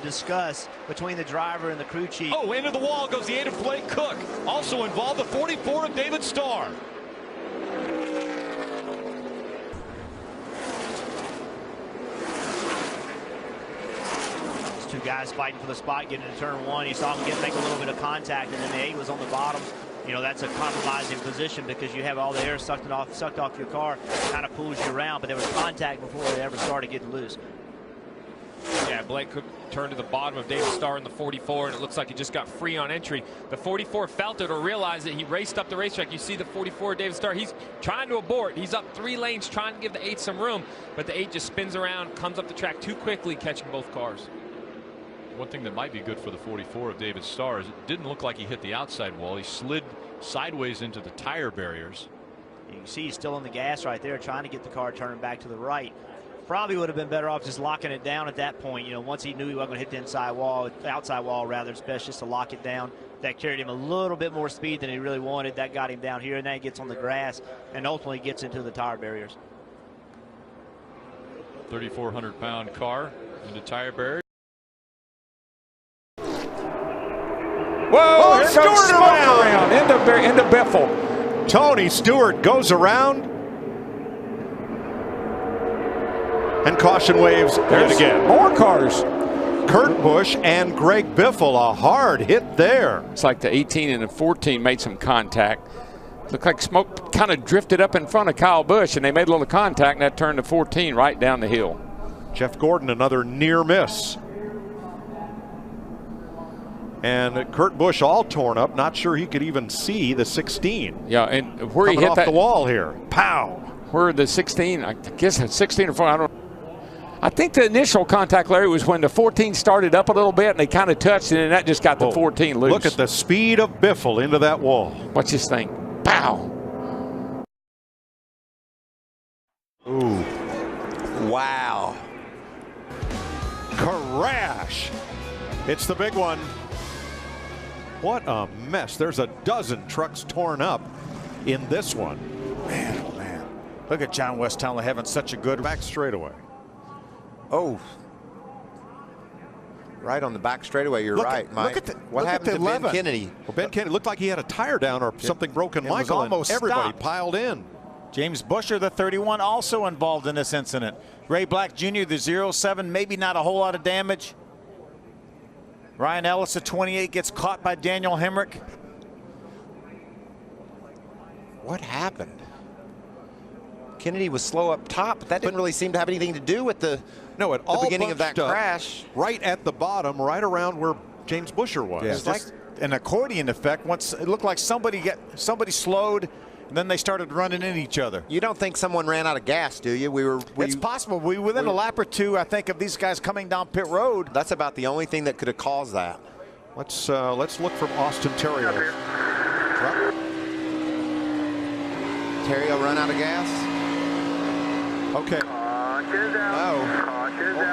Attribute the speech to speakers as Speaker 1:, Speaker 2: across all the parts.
Speaker 1: discuss between the driver and the crew chief.
Speaker 2: Oh, into the wall goes the 8 of Blake Cook. Also involved the 44 of David Starr.
Speaker 1: These two guys fighting for the spot, getting into turn one. You saw them make a little bit of contact, and then the 8 was on the bottom. You know, that's a compromising position because you have all the air sucked off your car, kind of pulls you around, but there was contact before they ever started getting loose.
Speaker 2: Yeah, Blake Cook turned to the bottom of David Starr in the 44, and it looks like he just got free on entry. The 44 felt it or realized it. He raced up the racetrack. You see the 44, David Starr, he's trying to abort. He's up 3 lanes trying to give the 8 some room, but the 8 just spins around, comes up the track too quickly, catching both cars.
Speaker 3: One thing that might be good for the 44 of David Starr is it didn't look like he hit the outside wall. He slid sideways into the tire barriers.
Speaker 1: You can see he's still on the gas right there, trying to get the car turning back to the right. Probably would have been better off just locking it down at that point. You know, once he knew he wasn't going to hit the outside wall rather, it's best just to lock it down. That carried him a little bit more speed than he really wanted. That got him down here, and then he gets on the grass and ultimately gets into the tire barriers.
Speaker 3: 3,400-pound car into tire barriers.
Speaker 4: Whoa, Stewart around into Biffle. Tony Stewart goes around. And caution waves yet again.
Speaker 5: More cars.
Speaker 4: Kurt Busch and Greg Biffle, a hard hit there.
Speaker 5: It's like the 18 and the 14 made some contact. Looked like smoke kind of drifted up in front of Kyle Busch, and they made a little contact, and that turned the 14 right down the hill.
Speaker 4: Jeff Gordon, another near miss. And Kurt Busch all torn up. Not sure he could even see the 16.
Speaker 5: Yeah, and where
Speaker 4: Coming
Speaker 5: he hit
Speaker 4: off
Speaker 5: that
Speaker 4: the wall here. Pow.
Speaker 5: Where the 16, I guess it's 16 or 4. I don't. I think the initial contact, Larry, was when the 14 started up a little bit and they kind of touched it, and that just got the 14 loose.
Speaker 4: Look at the speed of Biffle into that wall.
Speaker 5: What's this thing? Pow.
Speaker 4: Ooh.
Speaker 6: Wow.
Speaker 4: Crash. It's the big one. What a mess. There's a dozen trucks torn up in this one.
Speaker 6: Man, oh man. Look at John Westtown having such a good
Speaker 4: back straightaway.
Speaker 6: Oh. Right on the back straightaway, you're right, Mike. What happened to Ben Kennedy?
Speaker 4: Well, Ben Kennedy looked like he had a tire down or something broken. Michael,
Speaker 6: almost
Speaker 4: everybody
Speaker 6: stopped.
Speaker 4: piled in.
Speaker 6: James Busher, the 31, also involved in this incident. Ray Black Jr., the 07, maybe not a whole lot of damage. Ryan Ellis, the 28, gets caught by Daniel Hemrick.
Speaker 7: What happened? Kennedy was slow up top, but that didn't really seem to have anything to do with the beginning of that crash.
Speaker 4: Right at the bottom, right around where James Busher was.
Speaker 6: Yeah, it's like an accordion effect. Once it looked like somebody slowed, and then they started running into each other.
Speaker 7: You don't think someone ran out of gas, do you?
Speaker 6: It's possible. Within a lap or two, I think, of these guys coming down pit road.
Speaker 7: That's about the only thing that could have caused that.
Speaker 4: Let's look from Austin Terrio.
Speaker 7: Terrio run out of gas.
Speaker 4: Okay.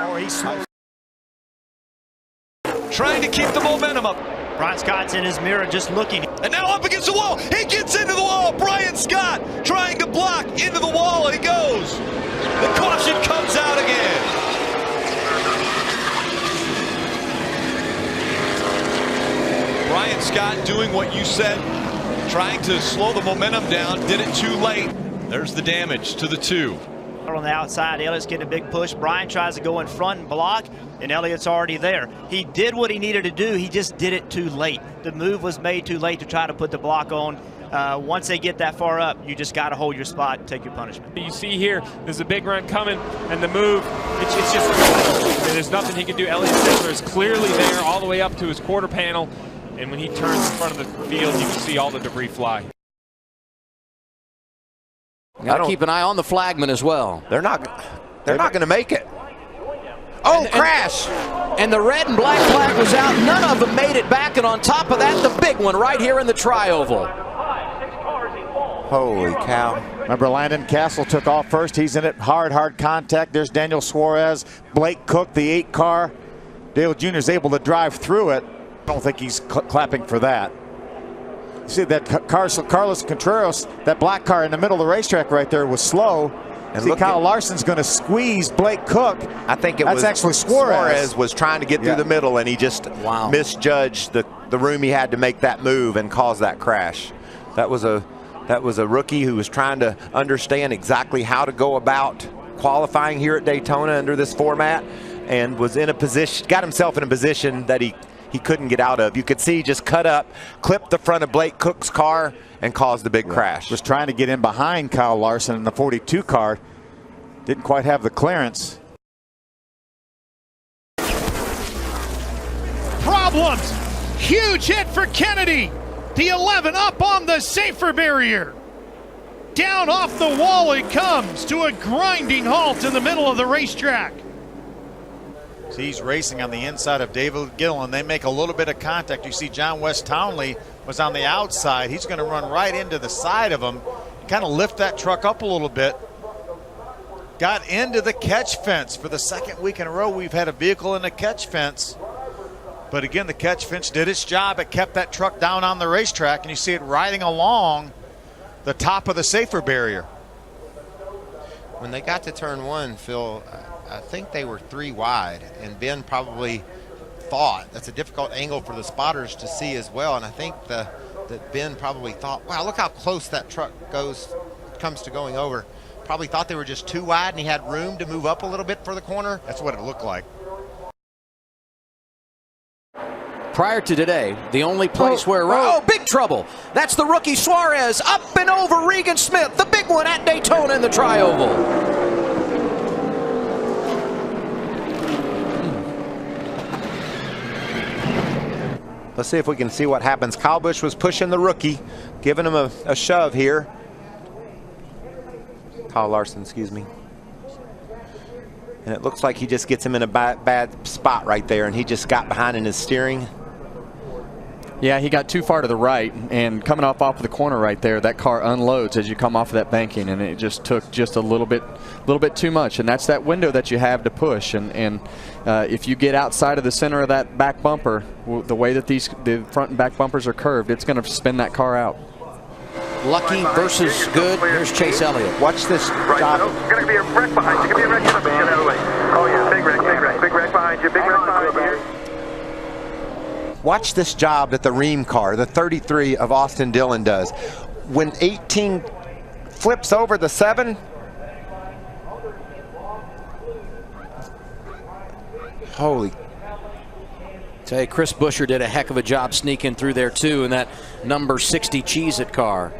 Speaker 6: Oh, he's slow.
Speaker 2: Trying to keep the momentum up.
Speaker 1: Brian Scott's in his mirror just looking.
Speaker 2: And now up against the wall. He gets into the wall. Brian Scott trying to block into the wall, and he goes. The caution comes out again. Brian Scott doing what you said, trying to slow the momentum down, did it too late. There's the damage to the 2.
Speaker 1: On the outside, Elliott's getting a big push. Brian tries to go in front and block, and Elliott's already there. He did what he needed to do. He just did it too late. The move was made too late to try to put the block on. Once they get that far up, you just got to hold your spot and take your punishment.
Speaker 8: You see here, there's a big run coming, and the move, it's just, there's nothing he can do. Elliott Sadler is clearly there all the way up to his quarter panel, and when he turns in front of the field, you can see all the debris fly.
Speaker 9: Got to keep an eye on the flagman as well.
Speaker 7: They're not going to make it. Oh, crash!
Speaker 9: And the red and black flag was out. None of them made it back, and on top of that, the big one right here in the tri-oval.
Speaker 7: Holy cow.
Speaker 6: Remember, Landon Castle took off first. He's in it. Hard contact. There's Daniel Suarez. Blake Cook, the 8 car. Dale Jr. is able to drive through it. I don't think he's clapping for that. You see that Carlos Contreras, that black car in the middle of the racetrack right there, was slow. And see, Kyle Larson's going to squeeze Blake Cook.
Speaker 7: I think
Speaker 6: that's actually
Speaker 7: Suarez was trying to get through the middle, and he just misjudged the room he had to make that move and cause that crash. That was a rookie who was trying to understand exactly how to go about qualifying here at Daytona under this format, and was in a position, got himself in a position that he couldn't get out of. You could see he just cut up, clipped the front of Blake Cook's car, and caused the big crash.
Speaker 6: Was trying to get in behind Kyle Larson in the 42 car. Didn't quite have the clearance.
Speaker 10: Problems. Huge hit for Kennedy. The 11 up on the safer barrier. Down off the wall it comes to a grinding halt in the middle of the racetrack.
Speaker 6: See, he's racing on the inside of David Gillen. They make a little bit of contact. You see John West Townley was on the outside. He's going to run right into the side of him, kind of lift that truck up a little bit. Got into the catch fence. For the second week in a row, we've had a vehicle in the catch fence. But again, the catch fence did its job. It kept that truck down on the racetrack, and you see it riding along the top of the safer barrier.
Speaker 7: When they got to turn one, Phil, I think they were 3 wide, and Ben probably thought that's a difficult angle for the spotters to see as well. And I think that Ben probably thought, wow, look how close that truck comes to going over. Probably thought they were just 2 wide, and he had room to move up a little bit for the corner.
Speaker 6: That's what it looked like.
Speaker 9: Prior to today, the only place where big trouble. That's the rookie Suarez up and over Regan Smith, the big one at Daytona in the Tri-Oval.
Speaker 7: Let's see if we can see what happens. Kyle Busch was pushing the rookie, giving him a shove here. Kyle Larson, excuse me. And it looks like he just gets him in a bad spot right there, and he just got behind in his steering.
Speaker 11: Yeah, he got too far to the right, and coming off of the corner right there, that car unloads as you come off of that banking, and it just took just a little bit too much. And that's that window that you have to push. And if you get outside of the center of that back bumper, the way that the front and back bumpers are curved, it's going to spin that car out.
Speaker 9: Lucky versus good. Here's Chase Elliott.
Speaker 7: Watch this job.
Speaker 12: It's going to be a wreck behind you. It's going to be a wreck behind you. Oh yeah, big wreck behind you. Big wreck behind you.
Speaker 7: Watch this job that the Ream car, the 33 of Austin Dillon, does. When 18 flips over the 7, holy.
Speaker 9: Say, Chris Buescher did a heck of a job sneaking through there too in that number 60 Cheez-It car.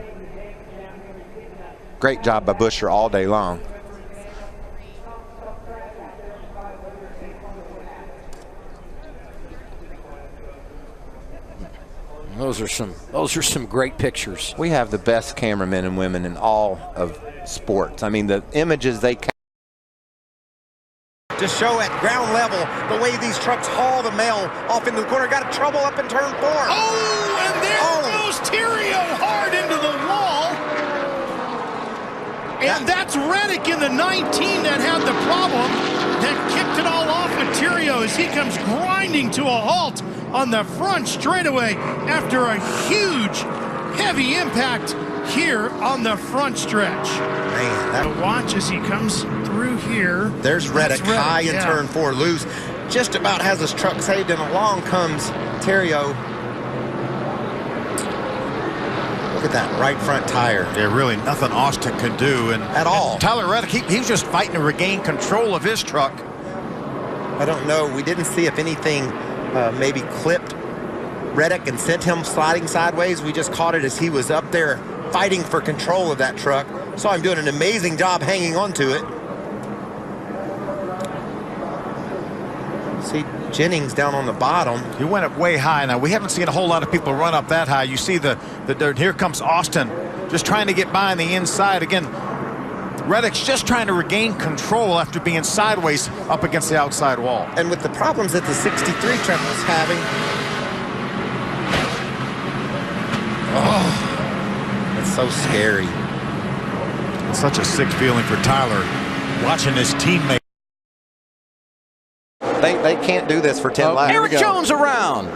Speaker 7: Great job by Buescher all day long.
Speaker 9: Those are some great pictures.
Speaker 7: We have the best cameramen and women in all of sports. I mean, the images they capture to show at ground level the way these trucks haul the mail off into the corner. Got a trouble up in turn 4.
Speaker 10: Oh, and there goes Theriot hard into the wall. And that's Reddick in the 19 that had the problem that kicked it all off with Theriot as he comes grinding to a halt on the front straightaway after a huge, heavy impact here on the front stretch.
Speaker 7: Man,
Speaker 10: watch as he comes through here.
Speaker 7: There's Reddick high in turn 4, loose. Just about has his truck saved, and along comes Theriot. Look at that right front tire.
Speaker 6: Yeah, really nothing Austin could do.
Speaker 7: At all.
Speaker 6: Tyler Reddick, he's just fighting to regain control of his truck.
Speaker 7: I don't know. We didn't see if anything maybe clipped Reddick and sent him sliding sideways. We just caught it as he was up there fighting for control of that truck. Saw him doing an amazing job hanging on to it. See Jennings down on the bottom.
Speaker 6: He went up way high. Now, we haven't seen a whole lot of people run up that high. You see the dirt. Here comes Austin, just trying to get by on the inside. Again, Reddick's just trying to regain control after being sideways up against the outside wall.
Speaker 7: And with the problems that the 63 truck was having. Oh, it's so scary.
Speaker 6: It's such a sick feeling for Tyler, watching his teammate.
Speaker 7: They can't do this for 10 laps.
Speaker 9: Eric Jones around.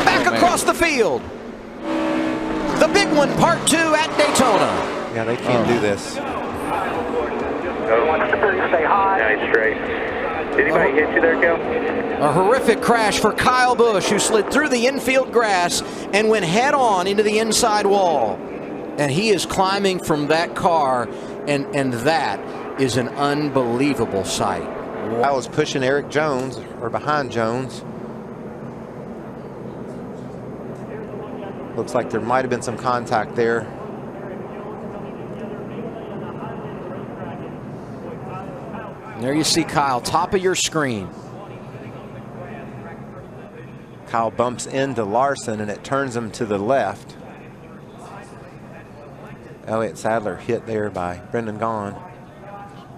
Speaker 9: Back across the field. The big one, part 2 at Daytona.
Speaker 7: Yeah, they can't do this.
Speaker 12: Stay high. Nice, straight. Did anybody hit you there, Kel?
Speaker 9: A horrific crash for Kyle Busch, who slid through the infield grass and went head on into the inside wall. And he is climbing from that car, and that is an unbelievable sight.
Speaker 7: I was pushing Eric Jones, or behind Jones. Looks like there might have been some contact there.
Speaker 9: There you see Kyle, top of your screen.
Speaker 7: Kyle bumps into Larson, and it turns him to the left. Elliott Sadler hit there by Brendan Gaughan.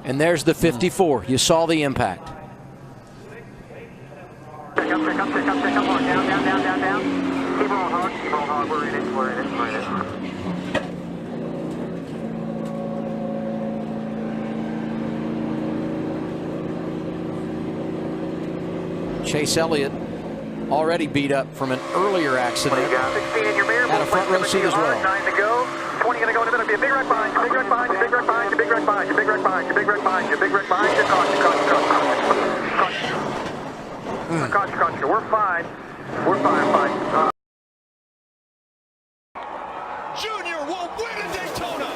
Speaker 9: And there's the 54. You saw the impact.
Speaker 12: Come on, down. Keep on hard, we're in it.
Speaker 9: Chase Elliott already beat up from an earlier accident. Had a front row seat as well.
Speaker 12: 9 to go. 20 going to go in the middle. Be a big wreck behind you. Big wreck behind you. Big wreck behind you. Big wreck behind you. Big wreck behind you. Big wreck behind you. Big wreck behind you. Caution. We're fine. Fine.
Speaker 4: Junior will win at Daytona.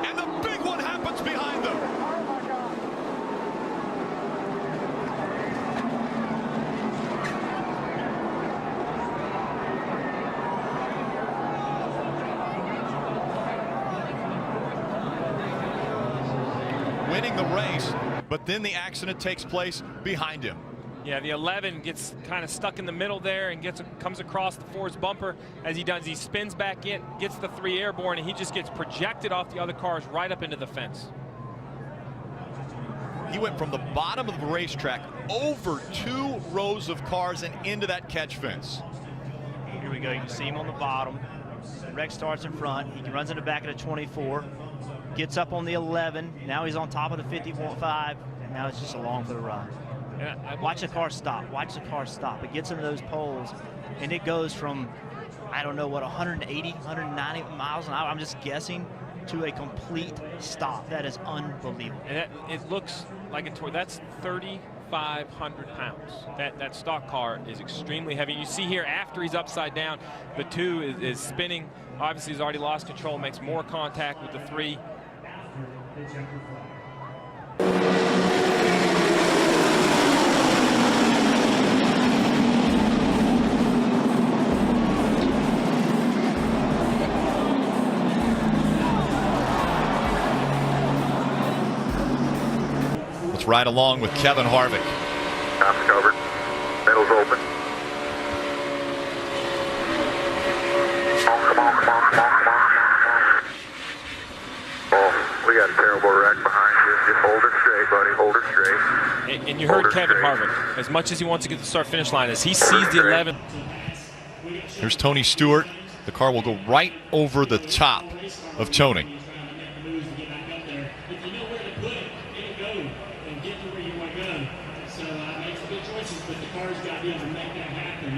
Speaker 4: And the big one happens behind them. Winning the race, but then the accident takes place behind him.
Speaker 8: Yeah, the 11 gets kind of stuck in the middle there and comes across the 4's bumper. As he does, he spins back in, gets the 3 airborne, and he just gets projected off the other cars right up into the fence.
Speaker 4: He went from the bottom of the racetrack over 2 rows of cars and into that catch fence.
Speaker 1: Here we go. You can see him on the bottom. Rex starts in front. He runs in the back of the 24. Gets up on the 11. Now he's on top of the 51.5. And now it's just along for the ride. Watch the car stop. Watch the car stop. It gets into those poles, and it goes from, I don't know what, 180, 190 miles an hour, I'm just guessing, to a complete stop. That is unbelievable.
Speaker 8: And it looks like that's 3,500 pounds. That stock car is extremely heavy. You see here, after he's upside down, the 2 is spinning. Obviously, he's already lost control, makes more contact with the 3.
Speaker 4: Let's ride along with Kevin Harvick.
Speaker 12: Top's covered. Middle's open. Come on. Oh, we got a terrible wreck behind you. Just hold her straight, buddy. Hold her straight.
Speaker 8: And you heard Kevin Harvick, as much as he wants to get to the start-finish line, as he sees the 11.
Speaker 4: Here's Tony Stewart. The car will go right over the top of Tony.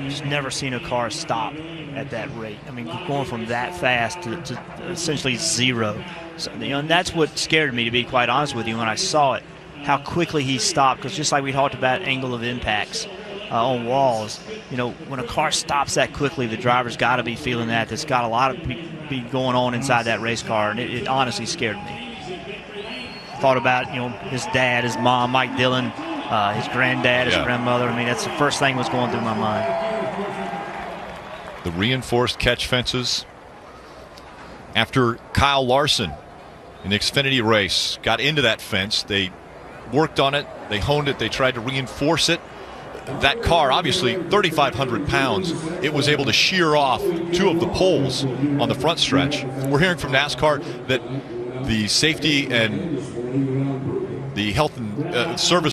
Speaker 1: Just never seen a car stop at that rate. I mean, going from that fast to essentially 0. So, and that's what scared me, to be quite honest with you, when I saw it, how quickly he stopped. Because just like we talked about angle of impacts on walls, when a car stops that quickly, the driver's got to be feeling that. There's got a lot of be going on inside that race car, and it honestly scared me. Thought about his dad, his mom, Mike Dillon, his granddad, his grandmother. I mean, that's the first thing was going through my mind.
Speaker 4: The reinforced catch fences. After Kyle Larson in the Xfinity race got into that fence, they worked on it, they honed it, they tried to reinforce it. That car, obviously 3,500 pounds, it was able to shear off 2 of the poles on the front stretch. We're hearing from NASCAR that the safety and the health and service